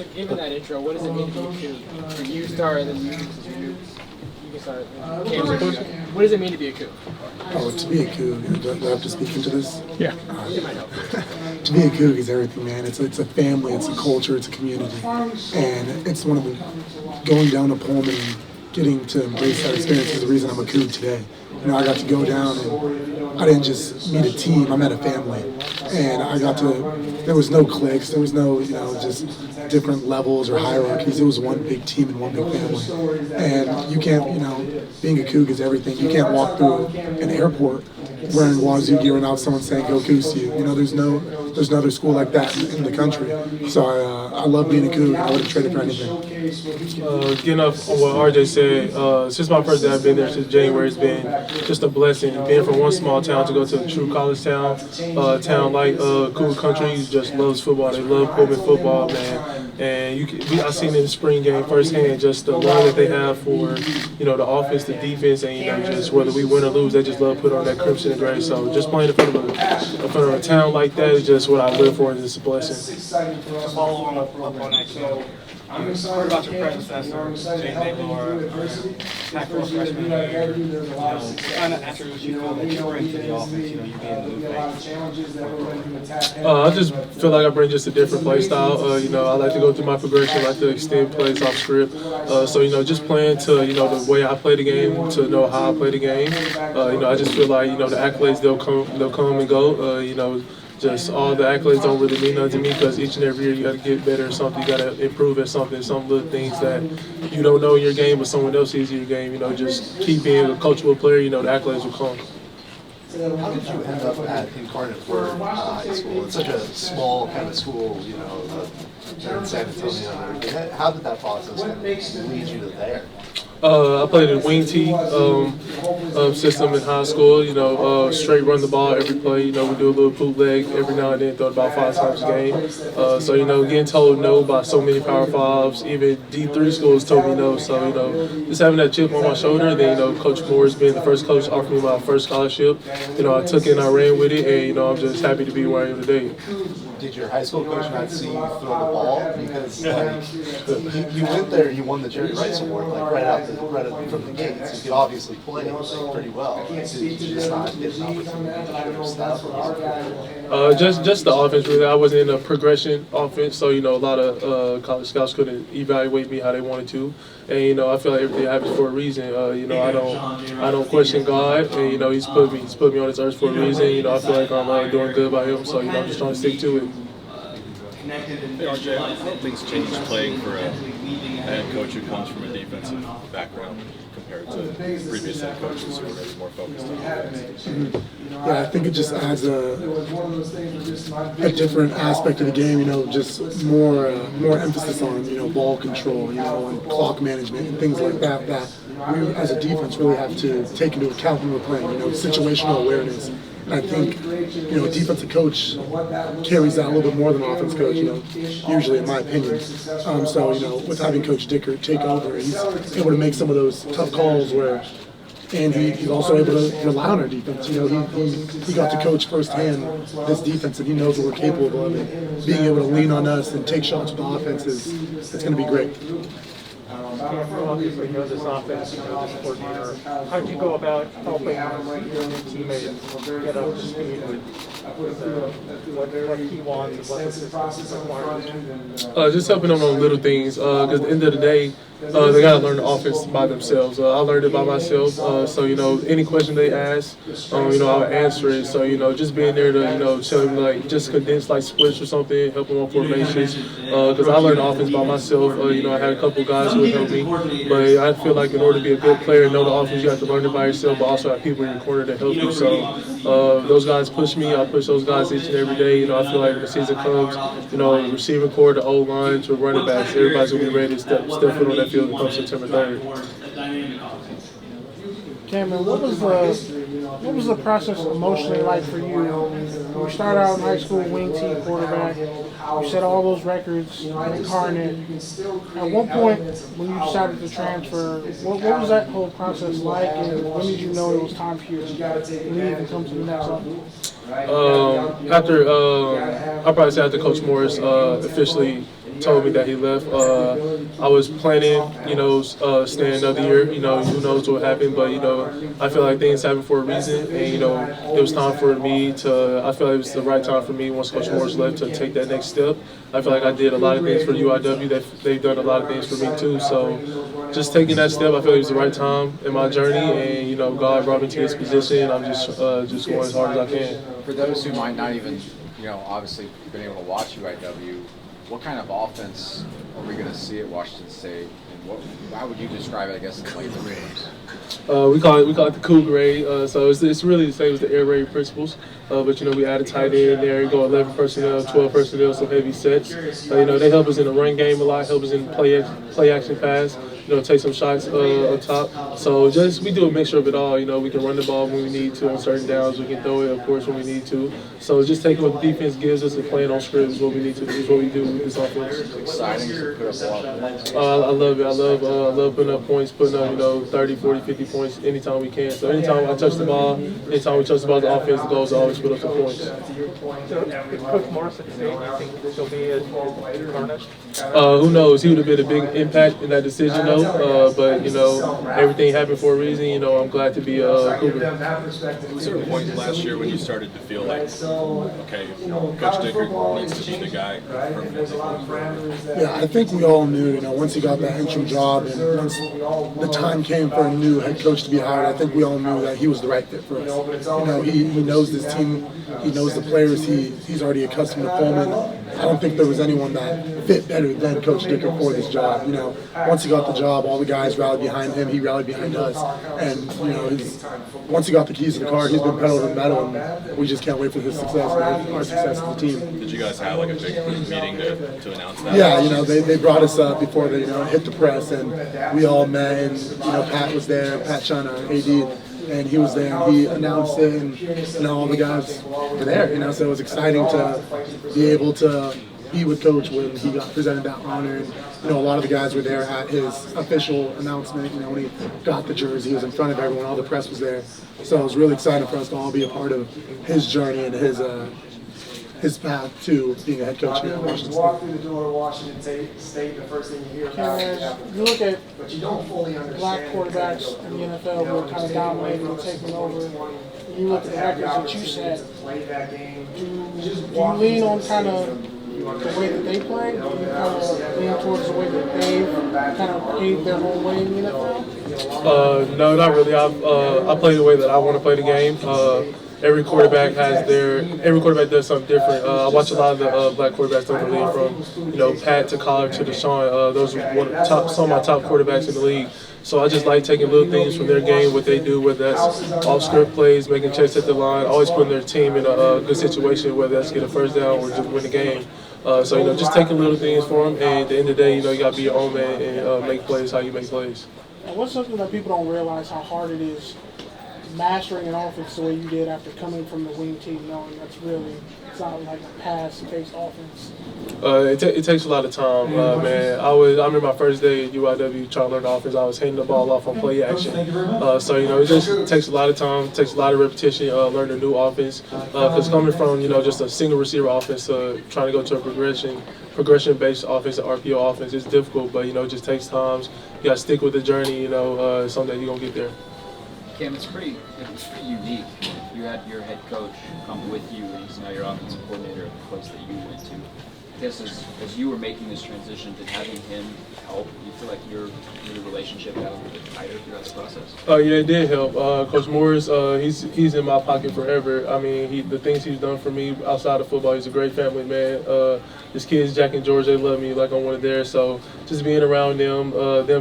So given that intro, what does it mean to be a Coug? For you, Star, and then you can start. What does it mean to be a Coug? Oh, to be a Coug, do I have to speak into this? Yeah. It might help. To be a Coug is everything, man. It's a family, it's a culture, it's a community. And it's one of the, going down to Pullman and getting to embrace that experience is the reason I'm a Coug today. You know, I got to go down and I didn't just meet a team, I met a family. And I got to, there was no cliques, there was no, just different levels or hierarchies. It was one big team and one big family. And you can't, being a Coug is everything. You can't walk through an airport wearing Wazoo gear without someone saying "Go Cougs" to you. There's no other school like that in the country. So I love being a Coug. I wouldn't trade it for anything. Getting off on what RJ said, since my first day I've been there since January, it's been just a blessing. Being from one small town to go to a true college town, town like Cougar Country just loves football. They love Pullman football, man. And I seen in the spring game firsthand just the love that they have for, the offense, the defense, and just whether we win or lose, they just love putting on that crimson and gray. So just playing in front of a town like that is just what I live for, and it's a blessing. To follow up on that, so you heard about your predecessor, Jay Naylor, tackle freshman year. Kind of attributes you feel that you bring to the offense, you being the new face. I just feel like I bring just a different play style. I like to go through my progression, I like to extend plays off script. So just playing to, the way I play the game, to know how I play the game. I just feel like, the accolades, they'll come and go. Just all the accolades don't really mean nothing to me because each and every year you got to get better at something, you got to improve at something, some little things that you don't know in your game but someone else sees in your game. Just keep being a coachable player, the accolades will come. How did you end up at Incarnate Word High School? It's such a small kind of school, there in San Antonio and everything. How did that process kind of lead you to there? I played in wing T system in high school. Straight run the ball every play. We do a little bootleg every now and then, throw it about 5 times a game. So getting told no by so many Power Fives, even D3 schools told me no. So just having that chip on my shoulder. Then Coach Morris being the first coach offered me my first scholarship. I took it and I ran with it, and I'm just happy to be where I am today. Did your high school coach not see you throw the ball? Because you went there and you won the Jerry Rice Award right from the gates. You could obviously play pretty well. Did you just not get an opportunity to step? Just the offense, really. I wasn't in a progression offense, so a lot of college scouts couldn't evaluate me how they wanted to. And I feel like everything happens for a reason. I don't question God, and He's put me on this earth for a reason. I feel like I'm doing good by Him, so I'm just trying to stick to it. Hey RJ, how things change playing for a head coach who comes from a defensive background compared to previous head coaches who are more focused on offense? Yeah, I think it just adds a different aspect of the game, just more emphasis on, ball control, and clock management and things like that we as a defense really have to take into account when we're playing, situational awareness. And I think, a defensive coach carries that a little bit more than an offense coach, usually in my opinion. So, with having Coach Dicker take over, he's able to make some of those tough calls and he's also able to rely on our defense. He got to coach firsthand this defense, and he knows what we're capable of. And being able to lean on us and take shots with the offense it's going to be great. Obviously, this offense, this coordinator. How did you go about helping your new teammates get up to speed with what he wants and what the system requires? Just helping them on little things. Because at the end of the day, they got to learn the offense by themselves. I learned it by myself. So, any question they ask, I'll answer it. So, just being there to, tell them, just condense, splits or something, help them on formations. Because I learned the offense by myself. I had a couple guys who would help me. But I feel like in order to be a good player and know the offense, you have to learn it by yourself, but also have people in your corner to help you. So, those guys push me. I push those guys each and every day. I feel like when the season comes, receiving core, the O-line, to running backs, everybody's going to be ready to step foot on that field come September 3rd. Cameron, what was the process emotionally like for you? When you started out in high school, wing T quarterback, you set all those records in Incarnate. At one point, when you decided to transfer, what was that whole process like, and when did you know it was time for you to leave and come to the next level? I'll probably say after Coach Morris officially told me that he left. I was planning, staying another year. Who knows what happened, but I feel like things happen for a reason, and it was time for me to. I feel like it was the right time for me once Coach Morris left to take that next step. I feel like I did a lot of things for UIW. They've done a lot of things for me too. So just taking that step, I feel like it was the right time in my journey, and God brought me to this position. I'm just going as hard as I can. For those who might not even, obviously been able to watch UIW, what kind of offense are we going to see at Washington State, and how would you describe it, I guess, in like 3 names? We call it the cool grade. So it's really the same as the air raid principles. But we add a tight end there, go 11 personnel, 12 personnel, some heavy sets. They help us in the run game a lot, help us in play action pass. Take some shots up top. So we do a mixture of it all. We can run the ball when we need to on certain downs. We can throw it, of course, when we need to. So just taking what the defense gives us and playing on script is what we need to do. Is what we do with this offense. It's exciting to put up a lot of points. I love it. I love putting up points, putting up 30, 40, 50 points anytime we can. So anytime I touch the ball, anytime we touch the ball, the offense goes always put up some points. So if Coach Morris at State, you think he'll be at Garnet? Who knows? He would have been a big impact in that decision, though. But everything happened for a reason. I'm glad to be Cougar. Was there a point last year when you started to feel like, okay, Coach Dicker needs to be the guy permanently? Yeah, I think we all knew, once he got that interim job and once the time came for a new head coach to be hired, I think we all knew that he was the right fit for us. He knows this team, he knows the players, he's already accustomed to Pullman. I don't think there was anyone that fit better than Coach Dicker for this job. Once he got the job, all the guys rallied behind him, he rallied behind us. And, once he got the keys to the car, he's been pedal to the metal, and we just can't wait for his success and our success as a team. Did you guys have like a big meeting to announce that? Yeah, they brought us up before they hit the press, and we all met, and Pat was there, Pat Chana, AD, and he was there, and he announced it, and all the guys were there, so it was exciting to be able to be with Coach when he got presented that honor. And, a lot of the guys were there at his official announcement. When he got the jersey, he was in front of everyone. All the press was there. So it was really exciting for us to all be a part of his journey and his path to being a head coach here at Washington State. Walk through the door of Washington State, the first thing you hear about you look at but you don't fully black understand quarterbacks in the NFL who are kind of dominating and taking over. And you look at the records that you set. Do you lean on kind of the way that they play? Do you kind of lean towards the way that they've kind of paved their whole way in the NFL? No, not really. I play the way that I want to play the game. Every quarterback does something different. I watch a lot of the black quarterbacks in the league, from Pat to Collar to Deshaun. Those are some of my top quarterbacks in the league. So I just like taking little things from their game, what they do, whether that's off-script plays, making checks at the line, always putting their team in a good situation, whether that's get a first down or just win the game. So just taking little things for them, and at the end of the day, you got to be your own man and make plays how you make plays. And what's something that people don't realize how hard it is mastering an offense the way you did after coming from the wing team, knowing it's not like a pass-based offense? It takes a lot of time, man. I remember my first day at UIW trying to learn the offense. I was handing the ball off on play action. So it just takes a lot of time, takes a lot of repetition, learning a new offense. Because coming from just a single receiver offense to trying to go to a progression-based offense, an RPO offense, it's difficult, but it just takes time. You got to stick with the journey. Someday you're gonna get there. Cam, it's pretty unique. You had your head coach come with you, and he's now your offensive coordinator at the place that you went to. I guess as you were making this transition, did having him help? You feel like your relationship got a little bit tighter throughout the process? Yeah, it did help. Coach Morris, he's in my pocket forever. I mean, the things he's done for me outside of football, he's a great family man. His kids, Jack and George, they love me like I'm one of theirs. So just being around them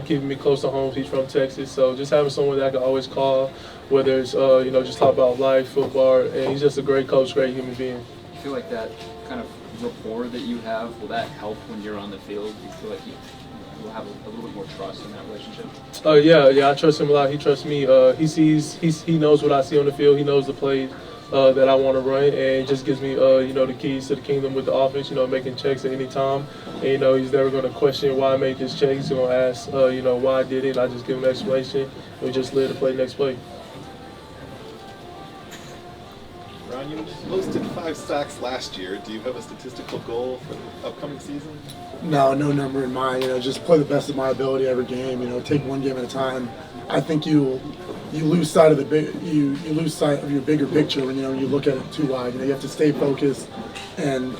keeping me close to home. He's from Texas, so just having someone that I can always call, whether it's just talk about life, football, and he's just a great coach, great human being. You feel like that kind of rapport that you have, will that help when you're on the field? Do you feel like you'll have a little bit more trust in that relationship? Yeah, I trust him a lot. He trusts me. He knows what I see on the field. He knows the plays that I want to run, and it just gives me the keys to the kingdom with the offense. Making checks at any time. And he's never going to question why I made this check. He's going to ask why I did it. I just give him an explanation. We just live to play next play. Ron, You posted 5 sacks last year. Do you have a statistical goal for the upcoming season? No number in mind. Just play the best of my ability every game. Take one game at a time. I think you lose sight of you lose sight of your bigger picture when you look at it too wide. You have to stay focused and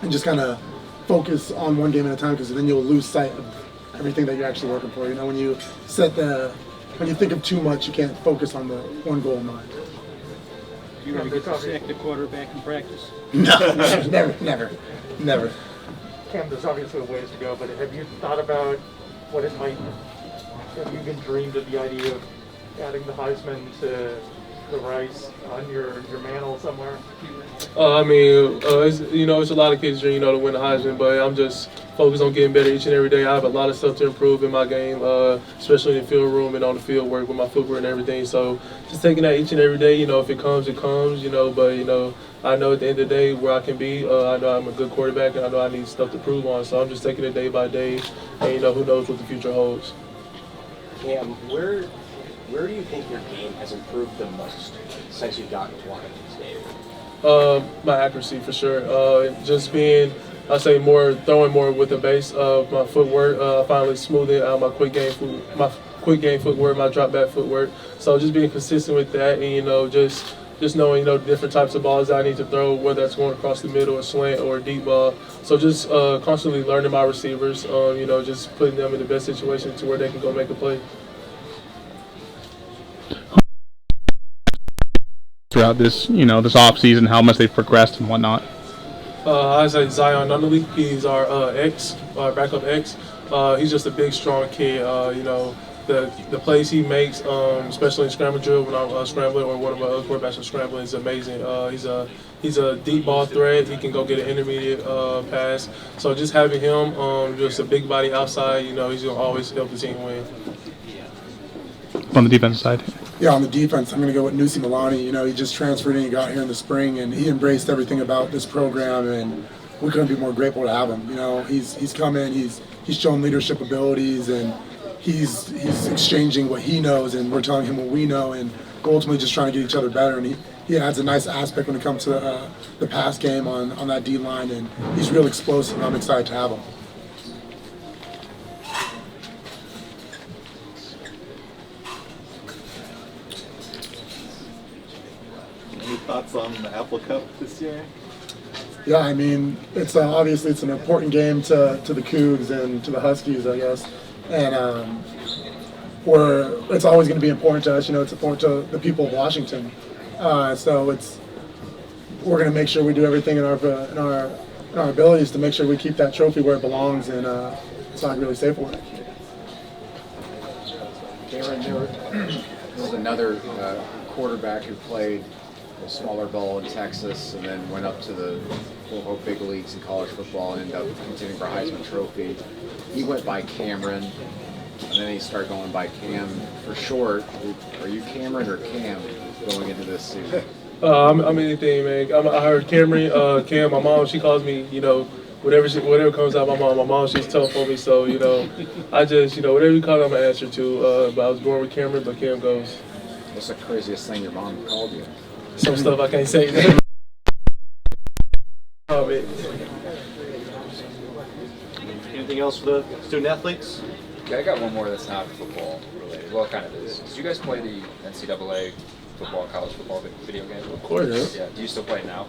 just kind of focus on one game at a time, because then you'll lose sight of everything that you're actually working for. When you think of too much, you can't focus on the one goal in mind. You ever get to sack the quarterback in practice? No, never. Cam, there's obviously ways to go, but have you thought about what it might? Have you even dreamed of the idea of adding the Heisman to the Rice on your mantle somewhere? It's a lot of kids' dream, to win the Heisman, but I'm just focused on getting better each and every day. I have a lot of stuff to improve in my game, especially in the field room and on the field work with my footwork and everything. So just taking that each and every day, if it comes, it comes, but, I know at the end of the day where I can be. I know I'm a good quarterback, and I know I need stuff to prove on. So I'm just taking it day by day, and, who knows what the future holds. Cam, where do you think your game has improved the most since you've gotten to Washington State? My accuracy, for sure. Just being, throwing more with the base of my footwork. Finally smoothing out my quick game footwork, my drop back footwork. So just being consistent with that, and just knowing different types of balls that I need to throw, whether that's going across the middle, a slant, or a deep ball. So just constantly learning my receivers. Just putting them in the best situation to where they can go make a play. Throughout this, this off season, how much they've progressed and whatnot. I say Zion Nunley. He's our backup X. He's just a big, strong kid. The plays he makes, especially in scramble drill when I'm scrambling or one of my other quarterbacks are scrambling, is amazing. He's a deep ball threat. He can go get an intermediate pass. So just having him, just a big body outside, he's going to always help the team win. On the defensive side. Yeah, on the defense, I'm going to go with Nusi Milani. He just transferred in, he got here in the spring, and he embraced everything about this program, and we couldn't be more grateful to have him. He's come in, he's shown leadership abilities, and he's exchanging what he knows, and we're telling him what we know, and we're ultimately just trying to get each other better. And he adds a nice aspect when it comes to the pass game on that D line, and he's real explosive. I'm excited to have him. Any thoughts on the Apple Cup this year? Yeah, it's obviously it's an important game to the Cougs and to the Huskies, I guess. And it's always going to be important to us. It's important to the people of Washington. So we're going to make sure we do everything in our abilities to make sure we keep that trophy where it belongs, and it's not really safe for it. Cameron, there was another quarterback who played a smaller ball in Texas and then went up to the big leagues in college football and ended up contending for Heisman Trophy. He went by Cameron, and then he started going by Cam for short. Are you Cameron or Cam going into this season? I'm anything, man. I heard Cameron, Cam, my mom, she calls me, whatever comes out of my mom. My mom, she's tough on me, so, I just, whatever you call it, I'm going to answer to. But I was born with Cameron, but Cam goes. What's the craziest thing your mom called you? Some stuff I can't say. Anything else for the student athletes? Okay, I got one more that's not football related. Well, it kind of is. Did you guys play the NCAA football, college football video game? Of course. Yeah. Do you still play it now?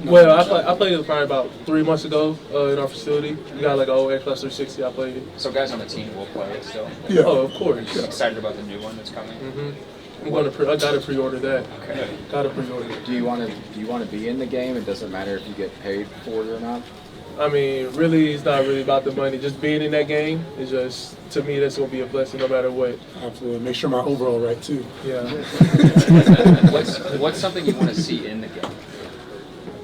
Well, I played it probably about 3 months ago in our facility. We got like an old Xbox 360. I played it. So guys on the team will play it still? Yeah. Oh, of course. Are you excited about the new one that's coming? Mm-hmm. I gotta pre-order that. Okay. Gotta pre-order it. Do you want to be in the game? It doesn't matter if you get paid for it or not. Really, it's not really about the money. Just being in that game is just, to me, that's gonna be a blessing no matter what. Absolutely. Make sure my overall right too. Yeah. What's something you want to see in the game?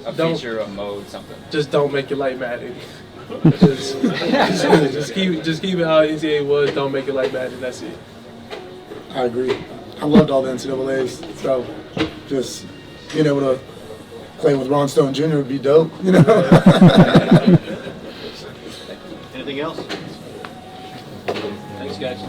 A feature, a mode, something. Just don't make it like Madden. just keep it how NCAA was. Don't make it like Madden. That's it. I agree. I loved all the NCAAs, so just being able to play with Ron Stone Jr. would be dope, Anything else? Thanks, guys.